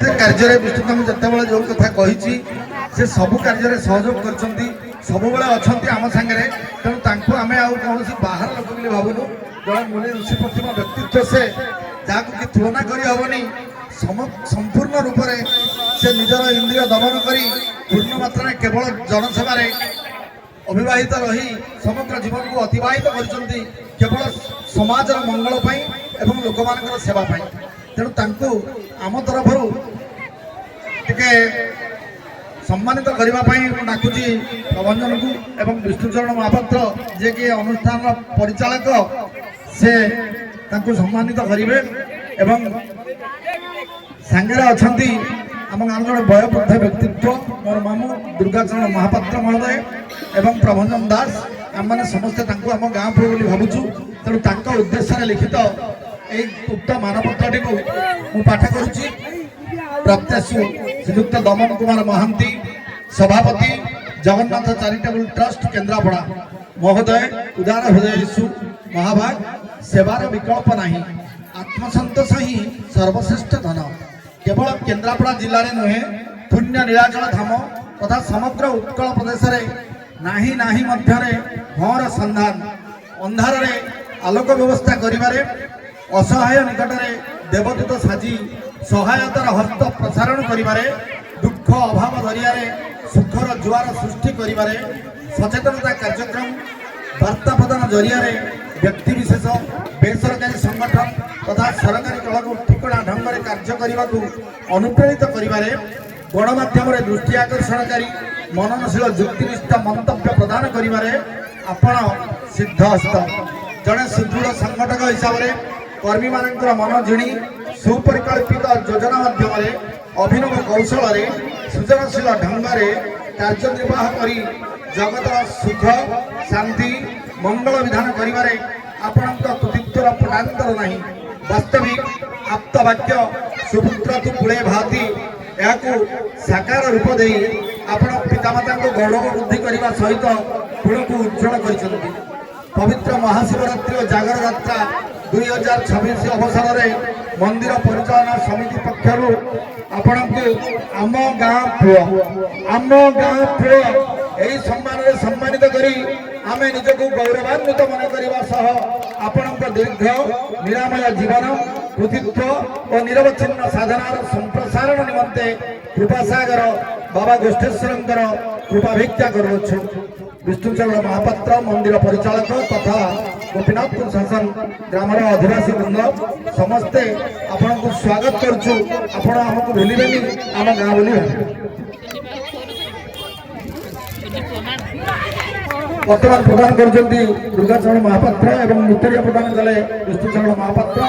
कार्य विष्णुकांत जितेबाला जो कथा कही से सबु कार्य सहयोग कर सब अच्छा आम सांगे तेणु आम कौन बाहर लोक बोली भावुनु जड़े मुनि ऋषि प्रतिम व्यक्तित्व से जहाँ कि तुलना करहबनी संपूर्ण रूप से से निजर इंद्रिय दमन कर पूर्ण मात्रा केवल जनसेवा अविवाहित रही समग्र जीवन को अतिवाहित कर केवल समाज मंगल एवं लोक मान सेवा तेणु आम तरफ टे सम्मानित करने डाकुची प्रभंजन को एवं विष्णुचरण महापात्र जे कि अनुष्ठान परिचालक से सम्मानित करेंगे एवं सांगे अच्छा आम गाँव जड़े वयोवृद्ध व्यक्तित्व मोर मामू दुर्गाचरण महापात्र महोदय एवं प्रभंजन दास आम मैंने समस्ते आम गाँव बोली भावुँ तेणु उद्देश्य लिखित उक्त मानपत्र को पाठ करुच्ची प्रत्याशु श्रीयुक्त दमन कुमार महांती सभापति जगन्नाथ चैरिटेबल ट्रस्ट केन्द्रापड़ा महोदय उदार हृदय यीशु महाभाग सेवार विकल्प नहीं आत्मसंतोष ही सर्वश्रेष्ठ धन केवल केन्द्रापड़ा जिले में नुहे पुण्य नीलाचल धाम तथा समग्र उत्कल प्रदेश में नाही नाही मध्यरे हर संधान अंधार आलोक व्यवस्था करिबारे असहाय निकटरे देवदूत साजी सहायतार हस्त प्रसारण करिबारे दुख अभाव दरियारे सुखर जुआर सृष्टि करिबारे सचेतनता कार्यक्रम वार्ता प्रदान जरिया व्यक्ति विशेष बेसरकारी संगठन तथा सरकारी दल को ठिकणा ढंग से कार्य करने को अनुप्रेरित करिबारे गणमाध्यम दृष्टि आकर्षणकारी मननशील युक्तिनिष्ठ मंतव्य प्रदान करिबारे आपण सिद्धहस्त जड़े सुदृढ़ संगठक हिसाब से कर्मी मानकर मन झिणी सुपरिकल्पित योजना माध्यम अभिनव कौशल सृजनशील ढंग से कार्यनिर्वाह कर जगत सुख शांति मंगल विधान करिबारे आपणक कृतित्वर पटांतर नहीं वास्तविक आप्तवाक्य सुपुत्र तु कुले भाति या साकार रूप दे आपण पितामाता को गौरव वृद्धि करने सहित कुल को उज्जवल कर पवित्र महाशिवरात्रि और जागर यात्रा 2026 अवसर में मंदिर परिचालना समिति पक्षर आपण को आम गाँ पुओ यही सम्मान सम्मानित करी आम निजक गौरवान्वित मन करने आपण दीर्घ निरामय जीवन कृतित्व और निरवच्छिन्न साधनार संप्रसारण निमंते कृपासागर बाबा गोष्ठेश्वर कृपाभिक्षा करुछु विष्णुचरण महापात्र मंदिर परिचालक तथा गोपीनाथपुर शासन ग्रामर आदिवासी वृंद समस्ते आपण को स्वागत करुछु आपण हमको भूलिबेनी आम गाँ बोली वर्तमान प्रदान कर दुर्गाचरण महापात्र एवं नृत्य प्रदान कले विष्णुचरण महापात्र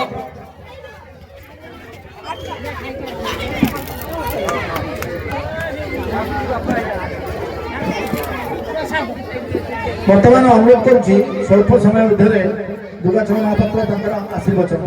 वर्तमान अनुरोध कर स्वल्प समय मध्य दुर्गाचरण महापात्र आशीर्वचन।